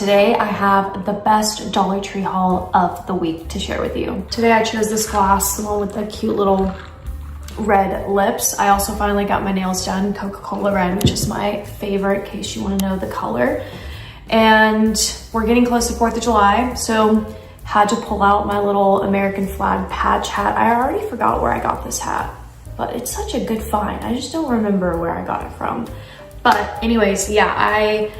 Today I have the best Dollar Tree haul of the week to share with you. Today I chose this glass, the one with the cute little red lips. I also finally got my nails done, Coca-Cola red, which is my favorite in case you want to know the color. And we're getting close to 4th of July, so had to pull out my little American flag patch hat. I already forgot where I got this hat, but it's such a good find. I just don't remember where I got it from. But anyways, yeah, I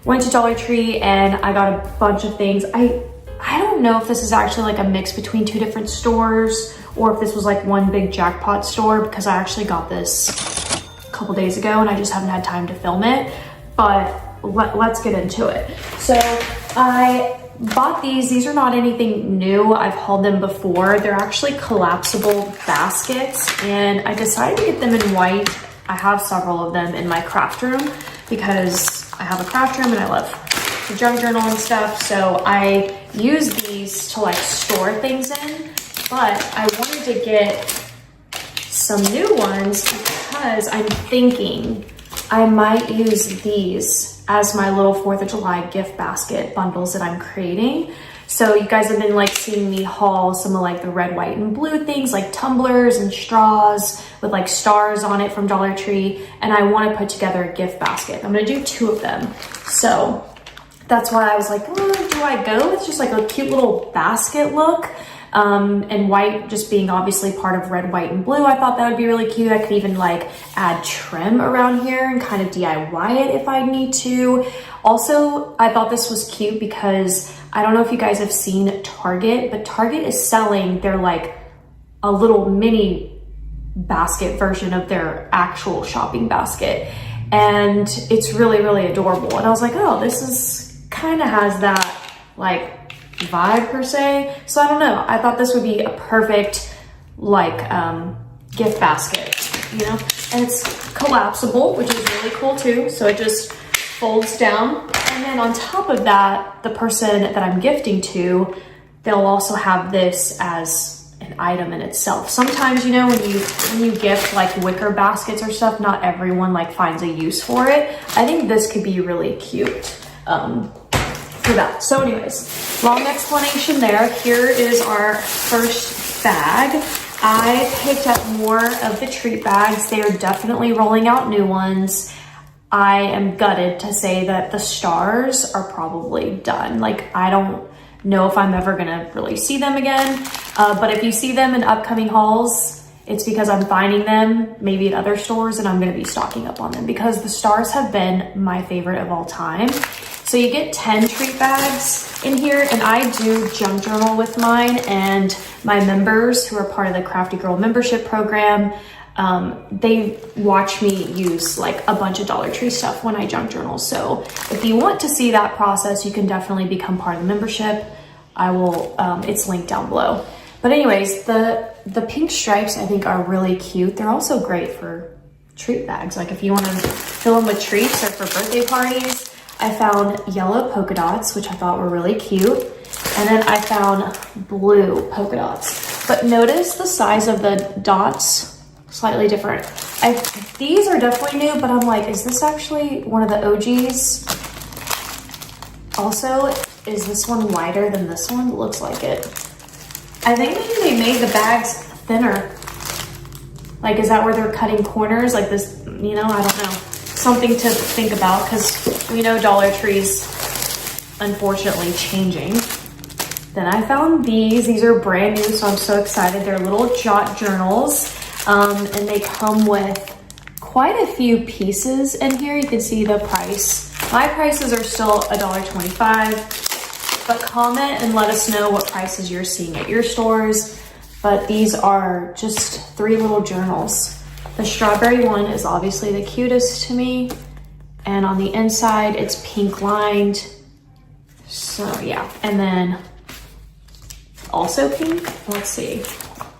went to Dollar Tree and I got a bunch of things. I don't know if this is actually like a mix between two different stores or if this was like one big Jackpot store, because I actually got this a couple days ago and I just haven't had time to film it. But let's get into it. So I bought these. These are not anything new. I've hauled them before. They're actually collapsible baskets and I decided to get them in white. I have several of them in my craft room because I have a craft room and I love the junk journal and stuff. So I use these to like store things in, but I wanted to get some new ones because I'm thinking I might use these as my little 4th of July gift basket bundles that I'm creating. So you guys have been like seeing me haul some of like the red, white, and blue things like tumblers and straws with like stars on it from Dollar Tree. And I want to put together a gift basket. I'm going to do 2 of them. So that's why I was like, oh, do I go with just like a cute little basket look? And white just being obviously part of red, white, and blue. I thought that would be really cute. I could even like add trim around here and kind of DIY it if I need to. Also, I thought this was cute because I don't know if you guys have seen Target, but Target is selling their like a little mini basket version of their actual shopping basket. And it's really, really adorable. And I was like, oh, this is kind of has that like vibe per se. So I don't know. I thought this would be a perfect like gift basket, you know? And it's collapsible, which is really cool too. So it just folds down. And then on top of that, the person that I'm gifting to, they'll also have this as an item in itself. Sometimes, you know, when you gift like wicker baskets or stuff, not everyone like finds a use for it. I think this could be really cute for that. So anyways, long explanation there. Here is our first bag. I picked up more of the treat bags. They are definitely rolling out new ones. I am gutted to say that the stars are probably done. Like, I don't know if I'm ever gonna really see them again. But if you see them in upcoming hauls, it's because I'm finding them maybe at other stores and I'm gonna be stocking up on them because the stars have been my favorite of all time. So you get 10 treat bags in here, and I do junk journal with mine, and my members who are part of the Crafty Girl membership program, they watch me use like a bunch of Dollar Tree stuff when I junk journal. So if you want to see that process, you can definitely become part of the membership. I will, it's linked down below. But anyways, the pink stripes I think are really cute. They're also great for treat bags. Like if you want to fill them with treats or for birthday parties. I found yellow polka dots, which I thought were really cute. And then I found blue polka dots. But notice the size of the dots, slightly different. These are definitely new, but I'm like, is this actually one of the OGs? Also, is this one wider than this one? It looks like it. I think maybe they made the bags thinner. Like, is that where they're cutting corners? Like this, you know, I don't know. Something to think about because we know Dollar Tree's unfortunately changing. Then I found these. These are brand new, so I'm so excited. They're little jot journals, and they come with quite a few pieces in here. You can see the price. My prices are still $1.25, but comment and let us know what prices you're seeing at your stores. But these are just 3 little journals. The strawberry one is obviously the cutest to me. And on the inside, it's pink lined. So yeah, and then also pink, let's see,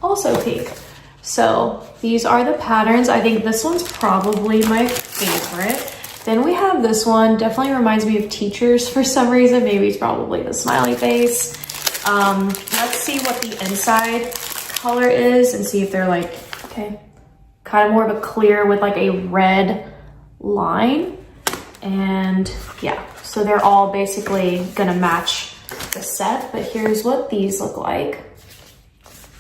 also pink. So these are the patterns. I think this one's probably my favorite. Then we have this one, definitely reminds me of teachers for some reason. Maybe it's probably the smiley face. Let's see what the inside color is and see if they're like, okay, kind of more of a clear with like a red line. And yeah, so So they're all basically gonna match the set, but here's what these look like.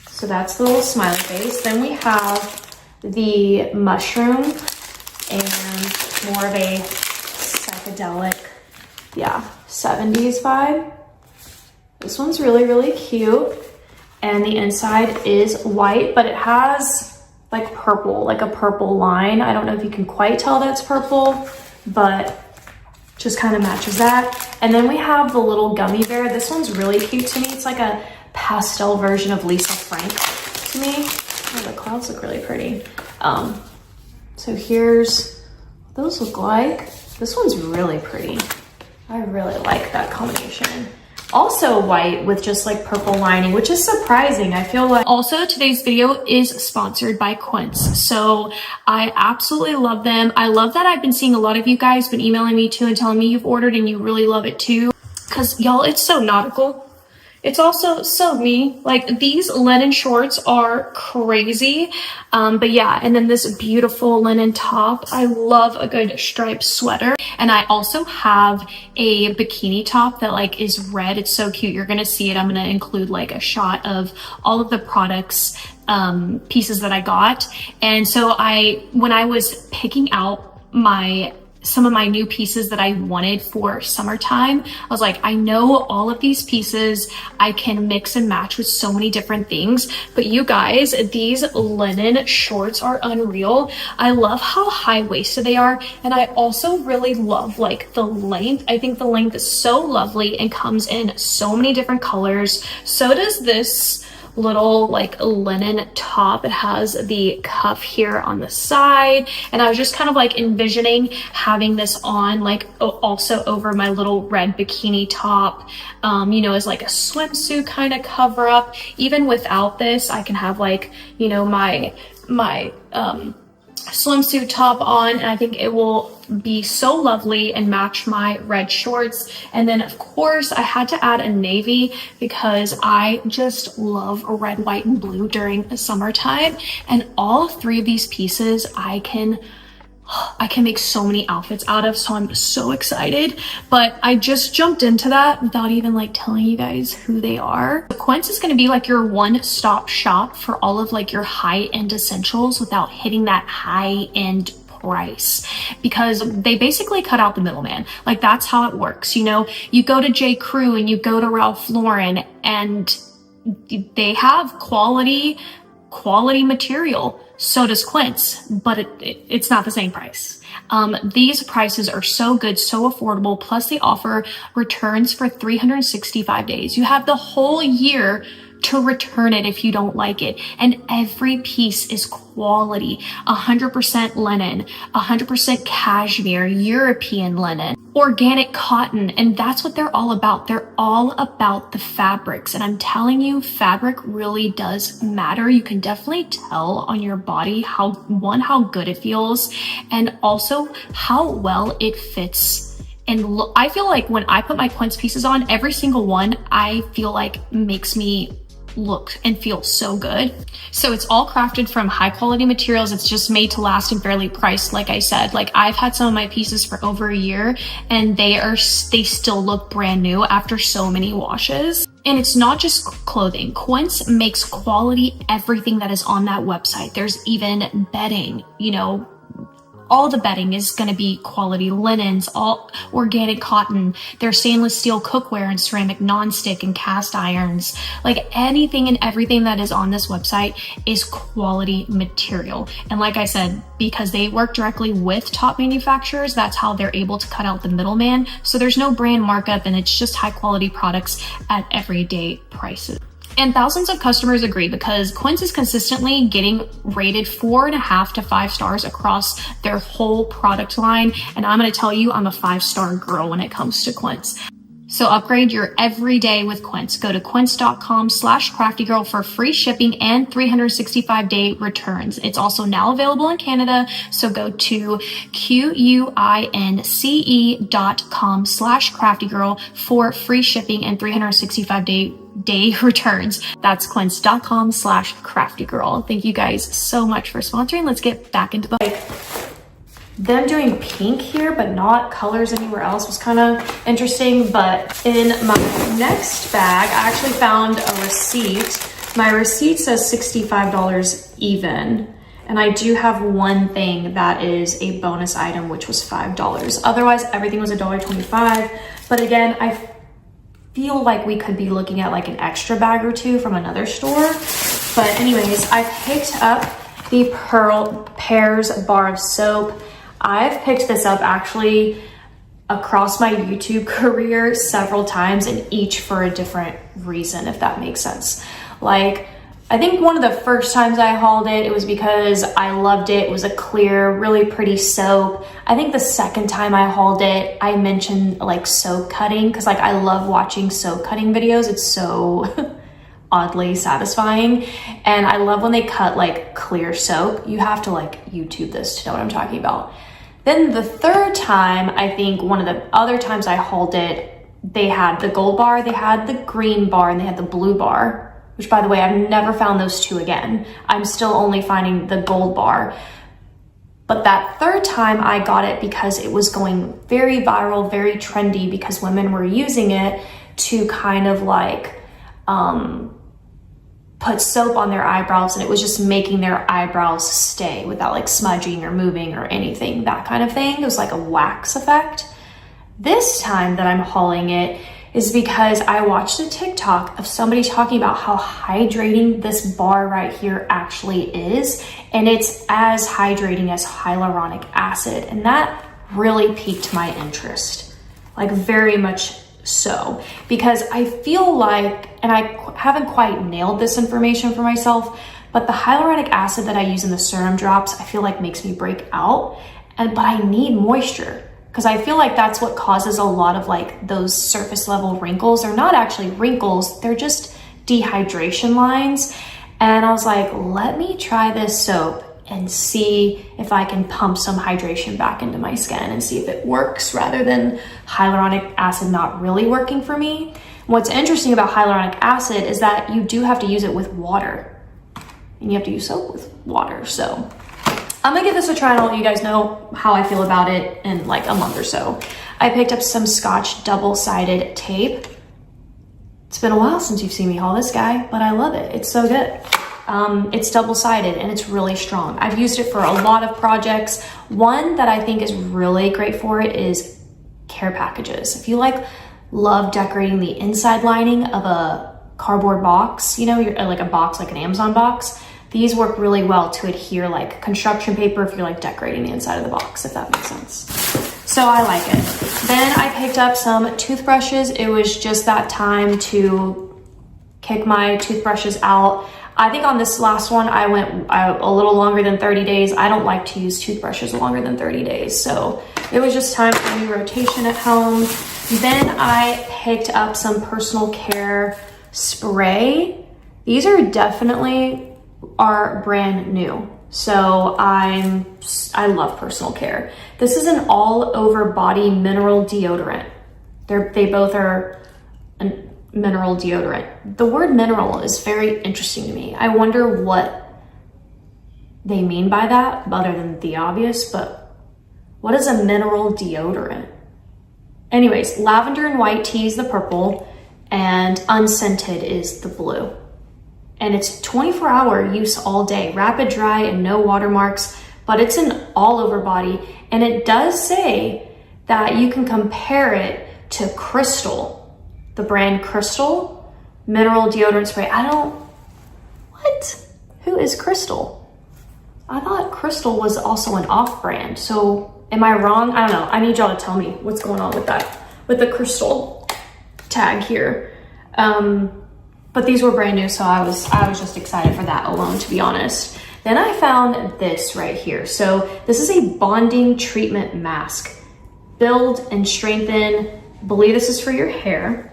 So that's the little smiley face. Then we have the mushroom and more of a psychedelic, yeah, 70s vibe. This one's really, really cute. And the inside is white, but it has like purple, like a purple line. I don't know if you can quite tell that's purple, but just kind of matches that. And then we have the little gummy bear. This one's really cute to me. It's like a pastel version of Lisa Frank to me. Oh, the clouds look really pretty. So here's what those look like. This one's really pretty. I really like that combination. Also white with just like purple lining, which is surprising. I feel like also today's video is sponsored by Quince. So I absolutely love them. I love that I've been seeing a lot of you guys been emailing me too and telling me you've ordered and you really love it too. Cause y'all, it's so nautical. It's also so me. Like these linen shorts are crazy. But yeah, and then this beautiful linen top. I love a good striped sweater. And I also have a bikini top that like is red. It's so cute. You're gonna see it. I'm gonna include like a shot of all of the products, pieces that I got. And so when I was picking out some of my new pieces that I wanted for summertime, I was like, I know all of these pieces I can mix and match with so many different things, but you guys, these linen shorts are unreal. I love how high-waisted they are, and I also really love like the length. I think the length is so lovely and comes in so many different colors. So does this little like linen top. It has the cuff here on the side, and I was just kind of like envisioning having this on like also over my little red bikini top, you know, as like a swimsuit kind of cover up. Even without this, I can have like, you know, my swimsuit top on, and I think it will be so lovely and match my red shorts. And then of course I had to add a navy because I just love red, white, and blue during the summertime. And all three of these pieces I can make so many outfits out of, so I'm so excited. But I just jumped into that without even like telling you guys who they are. Quince is going to be like your one-stop shop for all of like your high-end essentials without hitting that high-end price, because they basically cut out the middleman. Like that's how it works. You know, you go to J. Crew and you go to Ralph Lauren and they have quality material. So does Quince, but it's not the same price. These prices are so good, so affordable. Plus they offer returns for 365 days. You have the whole year to return it if you don't like it. And every piece is quality, 100% linen, 100% cashmere, European linen, organic cotton. And that's what they're all about. They're all about the fabrics. And I'm telling you, fabric really does matter. You can definitely tell on your body how good it feels, and also how well it fits. And I feel like when I put my Quince pieces on, every single one I feel like makes me look and feel so good. So it's all crafted from high quality materials. It's just made to last and fairly priced. Like I said, like I've had some of my pieces for over a year and they still look brand new after so many washes. And it's not just clothing. Quince makes quality everything that is on that website. There's even bedding, you know, all the bedding is going to be quality linens, all organic cotton. There's stainless steel cookware and ceramic nonstick and cast irons. Like anything and everything that is on this website is quality material. And like I said, because they work directly with top manufacturers, that's how they're able to cut out the middleman. So there's no brand markup, and it's just high quality products at everyday prices. And thousands of customers agree, because Quince is consistently getting rated 4.5 to 5 stars across their whole product line. And I'm going to tell you, I'm a 5-star girl when it comes to Quince. So upgrade your everyday with Quince. Go to quince.com/craftygirl for free shipping and 365-day returns. It's also now available in Canada. So go to quince.com/craftygirl for free shipping and 365-day returns. That's quince.com/craftygirl. Thank you guys so much for sponsoring. Let's get back into the them doing pink here, but not colors anywhere else was kind of interesting. But in my next bag, I actually found a receipt. My receipt says $65 even. And I do have one thing that is a bonus item, which was $5. Otherwise, everything was $1.25. But again, I feel like we could be looking at like an extra bag or two from another store. But anyways, I picked up the Pears bar of soap. I've picked this up actually across my YouTube career several times, and each for a different reason, if that makes sense. Like, I think one of the first times I hauled it, it was because I loved it. It was a clear, really pretty soap. I think the second time I hauled it, I mentioned like soap cutting, because like I love watching soap cutting videos. It's so oddly satisfying. And I love when they cut like clear soap. You have to like YouTube this to know what I'm talking about. Then the third time, I think one of the other times I hauled it, they had the gold bar, they had the green bar, and they had the blue bar, which by the way, I've never found those two again. I'm still only finding the gold bar. But that third time I got it because it was going very viral, very trendy, because women were using it to kind of like put soap on their eyebrows, and it was just making their eyebrows stay without like smudging or moving or anything, that kind of thing. It was like a wax effect. This time that I'm hauling it is because I watched a TikTok of somebody talking about how hydrating this bar right here actually is, and it's as hydrating as hyaluronic acid, and that really piqued my interest, like very much so, because I feel like, and I haven't quite nailed this information for myself, but the hyaluronic acid that I use in the serum drops, I feel like makes me break out, but I need moisture, because I feel like that's what causes a lot of like those surface level wrinkles. They're not actually wrinkles, they're just dehydration lines. And I was like, let me try this soap and see if I can pump some hydration back into my skin and see if it works, rather than hyaluronic acid not really working for me. What's interesting about hyaluronic acid is that you do have to use it with water, and you have to use soap with water. So I'm gonna give this a try, and I'll let you guys know how I feel about it in like a month or so. I picked up some Scotch double-sided tape. It's been a while since you've seen me haul this guy, but I love it. It's so good. It's double-sided and it's really strong. I've used it for a lot of projects. One that I think is really great for it is care packages. If you like love decorating the inside lining of a cardboard box, you know, like a box, like an Amazon box, these work really well to adhere like construction paper if you're like decorating the inside of the box, if that makes sense. So I like it. Then I picked up some toothbrushes. It was just that time to kick my toothbrushes out. I think on this last one, I went a little longer than 30 days. I don't like to use toothbrushes longer than 30 days. So it was just time for a new rotation at home. Then I picked up some personal care spray. These are definitely brand new. So I love personal care. This is an all over body mineral deodorant. They both are an mineral deodorant. The word mineral is very interesting to me. I wonder what they mean by that, other than the obvious, but what is a mineral deodorant? Anyways, lavender and white tea is the purple, and unscented is the blue. And it's 24-hour use all day, rapid dry and no watermarks, but it's an all over body. And it does say that you can compare it to Crystal, the brand Crystal mineral deodorant spray. What? Who is Crystal? I thought Crystal was also an off brand. So am I wrong? I don't know. I need y'all to tell me what's going on with that, with the Crystal tag here. But these were brand new, so I was just excited for that alone, to be honest. Then I found this right here. So this is a bonding treatment mask. Build and strengthen. I believe this is for your hair.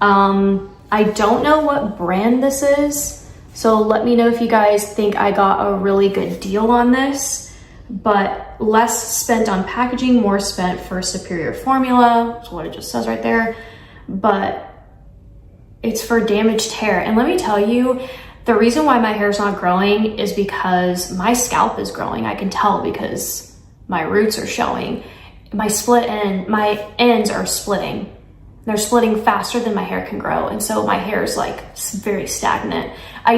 I don't know what brand this is, so let me know if you guys think I got a really good deal on this. But less spent on packaging, more spent for superior formula. That's what it just says right there. But it's for damaged hair. And let me tell you, the reason why my hair is not growing is because my scalp is growing. I can tell because my roots are showing. My ends are splitting. They're splitting faster than my hair can grow. And so my hair is like very stagnant.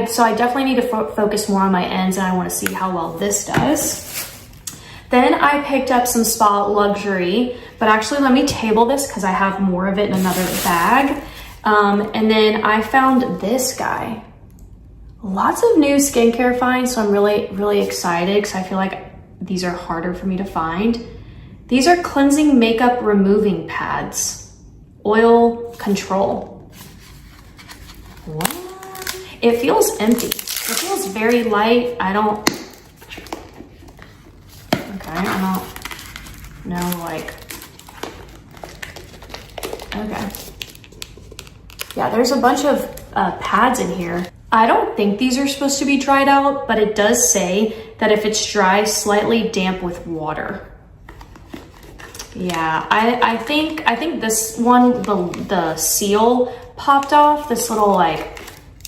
So I definitely need to focus more on my ends, and I want to see how well this does. Then I picked up some Spa Luxury, but actually let me table this because I have more of it in another bag. And then I found this guy. Lots of new skincare finds, so I'm really excited because I feel like these are harder for me to find. These are cleansing makeup removing pads. Oil control. What? It feels empty. It feels very light. I don't know, like, okay. Yeah, there's a bunch of pads in here. I don't think these are supposed to be dried out, but it does say that if it's dry, slightly damp with water. Yeah, I think this one, the seal popped off, this little like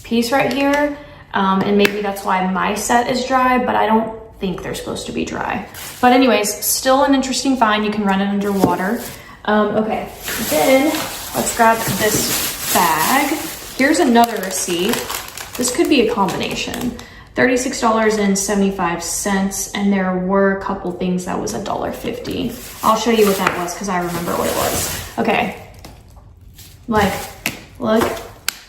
piece right here. And maybe that's why my set is dry, but I don't think they're supposed to be dry. But anyways, still an interesting find. You can run it underwater. Okay, then let's grab this bag. Here's another receipt. This could be a combination. $36.75, and there were a couple things that was $1.50. I'll show you what that was because I remember what it was. Okay, like, look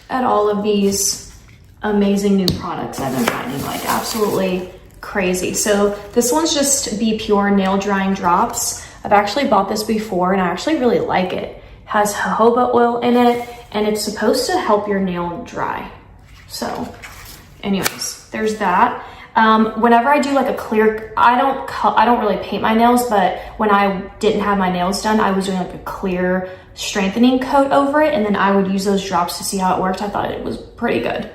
at all of these amazing new products I've been finding, like absolutely crazy. So this one's just Be Pure nail drying drops. I've actually bought this before and I actually really like it. It has jojoba oil in it and it's supposed to help your nail dry. So anyways, there's that. Whenever I do like a clear, I don't really paint my nails, but when I didn't have my nails done, I was doing like a clear strengthening coat over it, and then I would use those drops to see how it worked. I thought it was pretty good.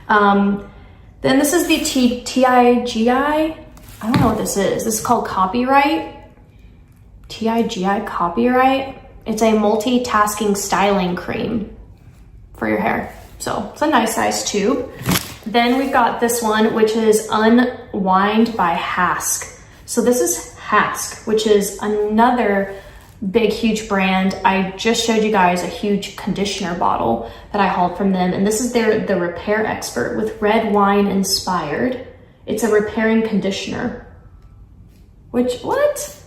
Then this is the TIGI. I don't know what this is. This is called Copyright. TIGI Copyright. It's a multitasking styling cream for your hair. So it's a nice size tube. Then we've got this one, which is Unwind by Hask. So this is Hask, which is another big, huge brand. I just showed you guys a huge conditioner bottle that I hauled from them. And this is the Repair Expert with red wine inspired. It's a repairing conditioner. What?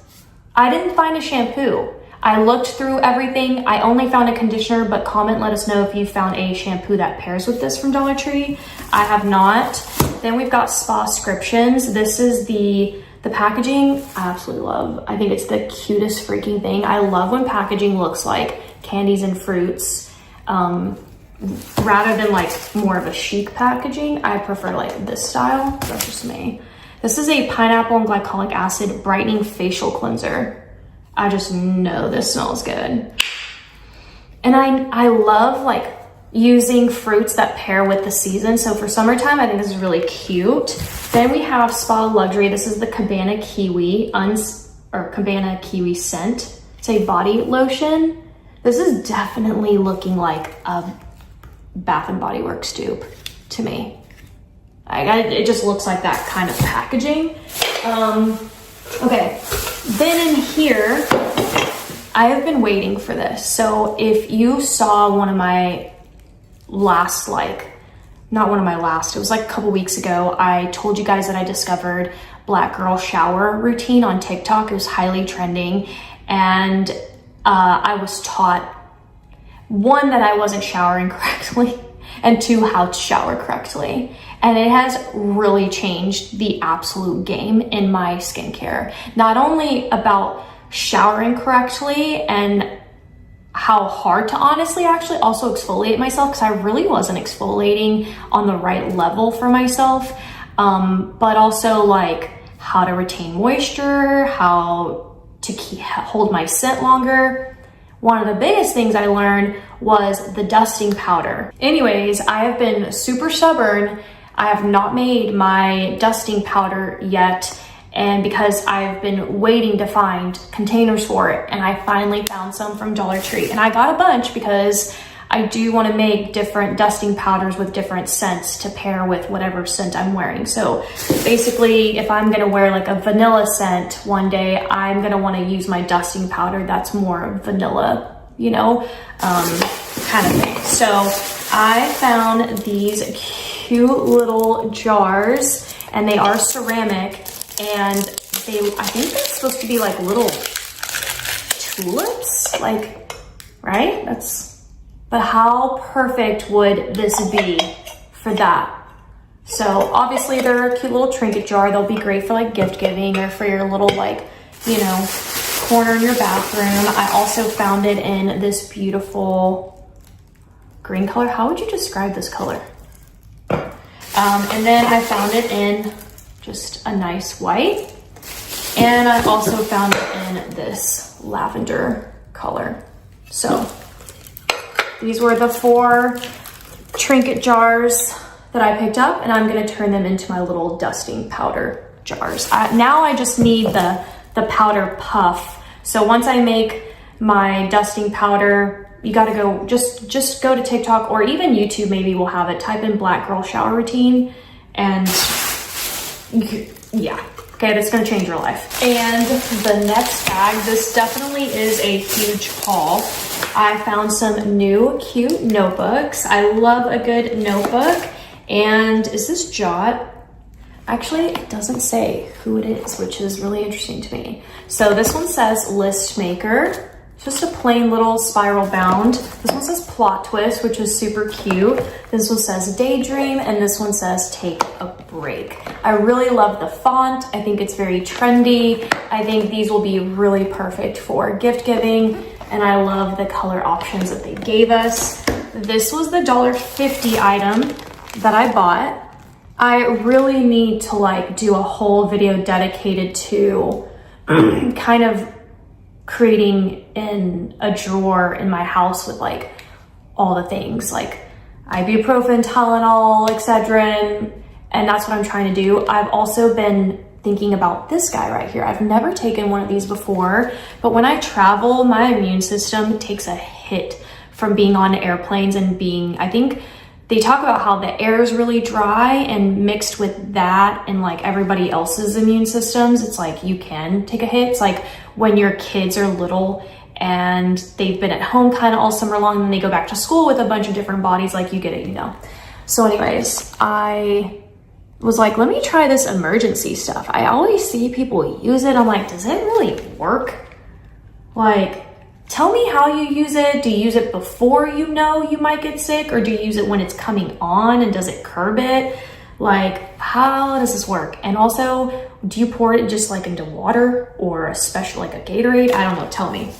I didn't find a shampoo. I looked through everything. I only found a conditioner, but comment, let us know if you found a shampoo that pairs with this from Dollar Tree. I have not. Then we've got Spascriptions. This is the packaging. I absolutely love. I think it's the cutest freaking thing. I love when packaging looks like candies and fruits, rather than like more of a chic packaging. I prefer like this style. That's just me. This is a pineapple and glycolic acid brightening facial cleanser. I just know this smells good. And I love like using fruits that pair with the season. So for summertime, I think this is really cute. Then we have Spa Luxury. This is the Cabana Kiwi Cabana Kiwi scent. It's a body lotion. This is definitely looking like a Bath and Body Works dupe to me. It just looks like that kind of packaging. Okay, then in here, I have been waiting for this. So if you saw one of my last, it was like a couple weeks ago, I told you guys that I discovered Black Girl Shower routine on TikTok. It was highly trending. And I was taught, one, that I wasn't showering correctly, and two, how to shower correctly. And it has really changed the absolute game in my skincare. Not only about showering correctly and how hard to honestly actually also exfoliate myself, because I really wasn't exfoliating on the right level for myself, but also like how to retain moisture, how to hold my scent longer. One of the biggest things I learned was the dusting powder. Anyways, I have been super stubborn. I have not made my dusting powder yet, and because I've been waiting to find containers for it, and I finally found some from Dollar Tree. And I got a bunch because I do want to make different dusting powders with different scents to pair with whatever scent I'm wearing. So basically, if I'm gonna wear like a vanilla scent one day, I'm gonna want to use my dusting powder that's more vanilla, you know, kind of thing. So I found these cute little jars, and they are ceramic, and I think they're supposed to be like little tulips, like, right? But how perfect would this be for that? So obviously they're a cute little trinket jar. They'll be great for like gift giving or for your little, like, you know, corner in your bathroom. I also found it in this beautiful green color. How would you describe this color? And then I found it in just a nice white. And I also found it in this lavender color. So these were the 4 trinket jars that I picked up, and I'm gonna turn them into my little dusting powder jars. Now I just need the powder puff. So once I make my dusting powder, you gotta go, just go to TikTok or even YouTube, maybe will have it. Type in black girl shower routine, and yeah. Okay, that's gonna change your life. And the next bag, this definitely is a huge haul. I found some new cute notebooks. I love a good notebook. And is this Jot? Actually, it doesn't say who it is, which is really interesting to me. So this one says List Maker. It's just a plain little spiral bound. This one says Plot Twist, which is super cute. This one says Daydream, and this one says Take a Break. I really love the font. I think it's very trendy. I think these will be really perfect for gift giving, and I love the color options that they gave us. This was the $1.50 item that I bought. I really need to like do a whole video dedicated to kind of creating in a drawer in my house with like all the things like ibuprofen, Tylenol, etc. And that's what I'm trying to do. I've also been thinking about this guy right here. I've never taken one of these before, but when I travel, my immune system takes a hit from being on airplanes and I think they talk about how the air is really dry, and mixed with that and like everybody else's immune systems, it's like you can take a hit. It's like when your kids are little and they've been at home kind of all summer long, and then they go back to school with a bunch of different bodies, like you get it, you know. So anyways, I was like, let me try this emergency stuff. I always see people use it. I'm like, does it really work? Like, tell me how you use it. Do you use it before you know you might get sick, or do you use it when it's coming on, and does it curb it? Like, how does this work? And also, do you pour it just like into water or a special, like a Gatorade? I don't know, tell me.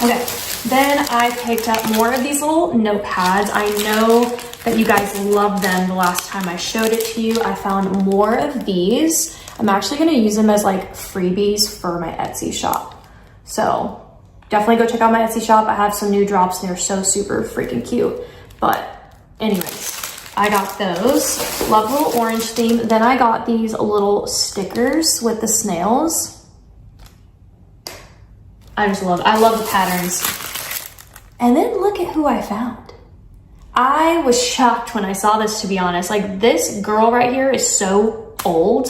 Okay, then I picked up more of these little notepads. I know that you guys loved them the last time I showed it to you. I found more of these. I'm actually gonna use them as like freebies for my Etsy shop. So definitely go check out my Etsy shop. I have some new drops and they're so super freaking cute. But anyways, I got those. Love little orange theme. Then I got these little stickers with the snails. I love the patterns. And then look at who I found. I was shocked when I saw this, to be honest. Like, this girl right here is so old.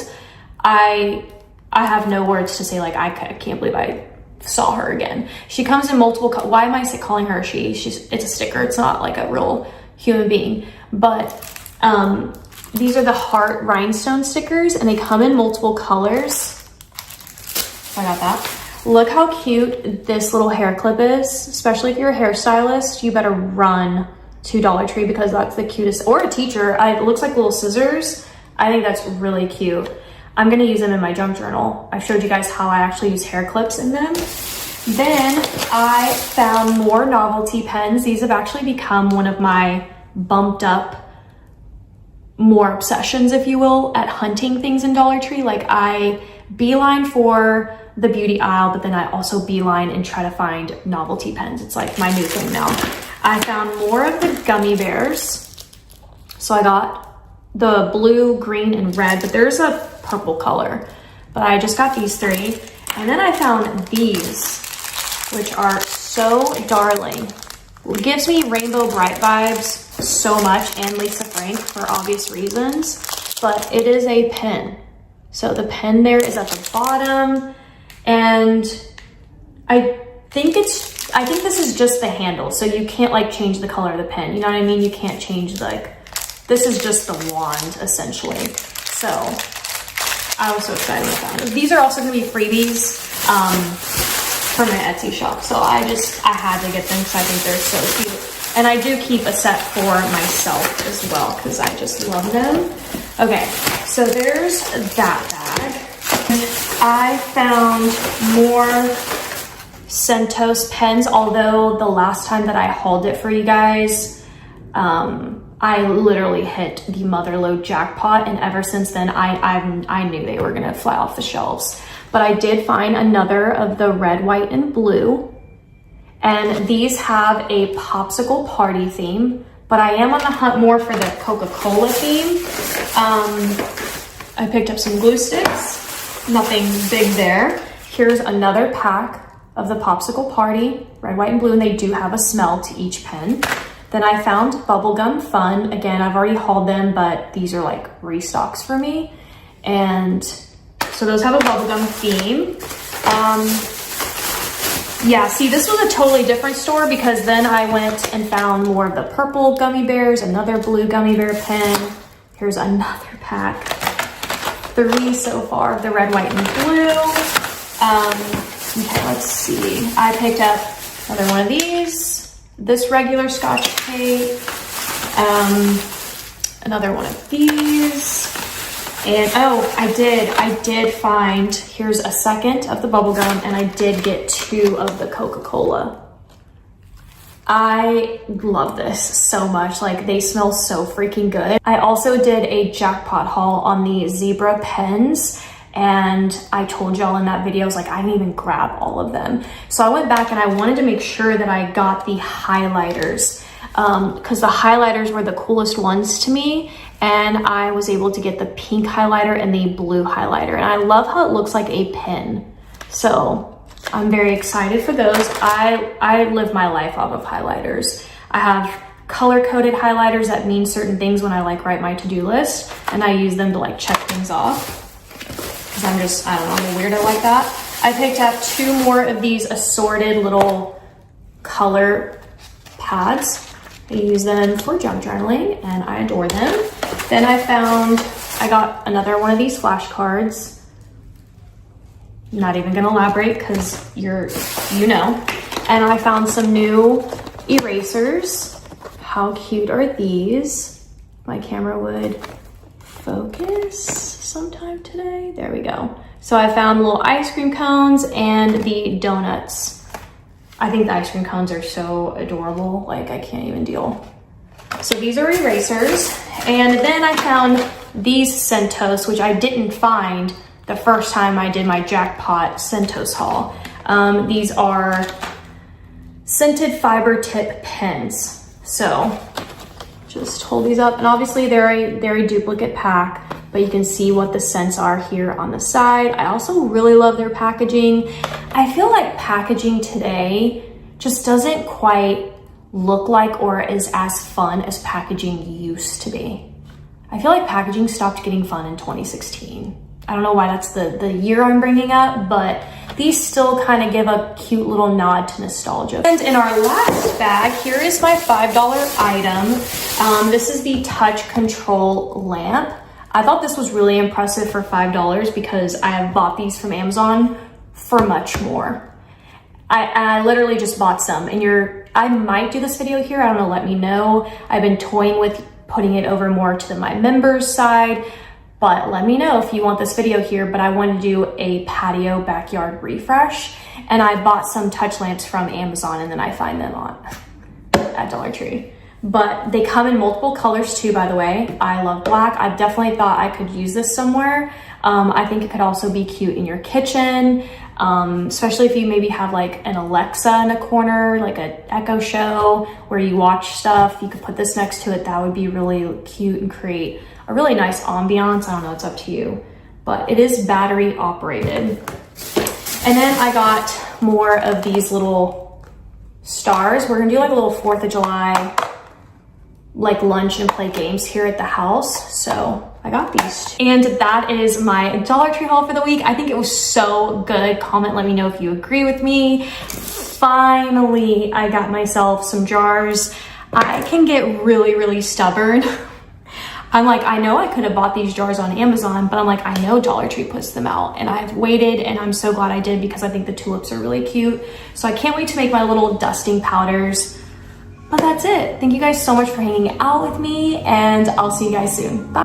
I have no words to say. Like, I can't believe I saw her again. She comes in multiple, why am I calling her she? It's a sticker. It's not like a real human being. But these are the heart rhinestone stickers, and they come in multiple colors. So I got that. Look how cute this little hair clip is. Especially if you're a hairstylist, you better run to Dollar Tree because that's the cutest. Or a teacher. It looks like little scissors. I think that's really cute. I'm gonna use them in my junk journal. I showed you guys how I actually use hair clips in them. Then I found more novelty pens. These have actually become one of my bumped up more obsessions, if you will, at hunting things in Dollar Tree. Like, I beeline for the beauty aisle, but then I also beeline and try to find novelty pens. It's like my new thing now. I found more of the gummy bears. So I got the blue, green, and red, but there's a purple color. But I just got these 3. And then I found these, which are so darling. gives me Rainbow Bright vibes so much, and Lisa Frank for obvious reasons, but it is a pen. So the pen there is at the bottom, and I think this is just the handle, so you can't like change the color of the pen. You know what I mean? You can't change, like, this is just the wand essentially. So I was so excited about it. These are also gonna be freebies for my Etsy shop. So I had to get them because I think they're so cute. And I do keep a set for myself as well because I just love them. Okay, so there's that bag. I found more Centos pens, although the last time that I hauled it for you guys, I literally hit the motherload jackpot, and ever since then I knew they were gonna fly off the shelves. But I did find another of the red, white, and blue, and these have a popsicle party theme, but I am on the hunt more for the Coca-Cola theme. I picked up some glue sticks, nothing big there. Here's another pack of the popsicle party, red, white, and blue, and they do have a smell to each pen. Then I found Bubblegum Fun. Again, I've already hauled them, but these are like restocks for me. And so those have a bubblegum theme. Yeah, see, this was a totally different store because then I went and found more of the purple gummy bears, another blue gummy bear pen. Here's another pack. 3 so far of the red, white, and blue. Okay, let's see. I picked up another one of these. This regular Scotch tape, another one of these, and oh, I did find, here's a second of the bubblegum, and I did get 2 of the Coca-Cola. I love this so much, like they smell so freaking good. I also did a jackpot haul on the zebra pens, and I told y'all in that video, I was like, I didn't even grab all of them. So I went back and I wanted to make sure that I got the highlighters because the highlighters were the coolest ones to me. And I was able to get the pink highlighter and the blue highlighter. And I love how it looks like a pen. So I'm very excited for those. I live my life off of highlighters. I have color-coded highlighters that mean certain things when I like write my to-do list. And I use them to like check things off. Because I'm just, I don't know, I'm a weirdo like that. I picked up 2 more of these assorted little color pads. I use them for junk journaling and I adore them. Then I got another one of these flashcards. Not even gonna elaborate because you know. And I found some new erasers. How cute are these? My camera would focus sometime today. There we go. So I found little ice cream cones and the donuts. I think the ice cream cones are so adorable, like I can't even deal. So these are erasers. And then I found these Centos, which I didn't find the first time I did my jackpot Centos haul. These are scented fiber tip pens. So just hold these up, and obviously they're a duplicate pack, but you can see what the scents are here on the side. I also really love their packaging. I feel like packaging today just doesn't quite look like or is as fun as packaging used to be. I feel like packaging stopped getting fun in 2016. I don't know why that's the year I'm bringing up, but these still kind of give a cute little nod to nostalgia. And in our last bag, here is my $5 item. This is the touch control lamp. I thought this was really impressive for $5 because I have bought these from Amazon for much more. I literally just bought some, and I might do this video here, I don't know, let me know. I've been toying with putting it over more to my members side, but let me know if you want this video here. But I want to do a patio backyard refresh, and I bought some touch lamps from Amazon, and then I find them at Dollar Tree. But they come in multiple colors too, by the way. I love black. I definitely thought I could use this somewhere. I think it could also be cute in your kitchen, especially if you maybe have like an Alexa in a corner, like an Echo Show where you watch stuff. You could put this next to it. That would be really cute and create a really nice ambiance. I don't know, it's up to you, but it is battery operated. And then I got more of these little stars. We're gonna do like a little 4th of July like lunch and play games here at the house. So I got these. And that is my Dollar Tree haul for the week. I think it was so good. Comment, let me know if you agree with me. Finally, I got myself some jars. I can get really, really stubborn. I'm like, I know I could have bought these jars on Amazon, but I'm like, I know Dollar Tree puts them out, and I've waited, and I'm so glad I did because I think the tulips are really cute. So I can't wait to make my little dusting powders. But that's it. Thank you guys so much for hanging out with me, and I'll see you guys soon. Bye.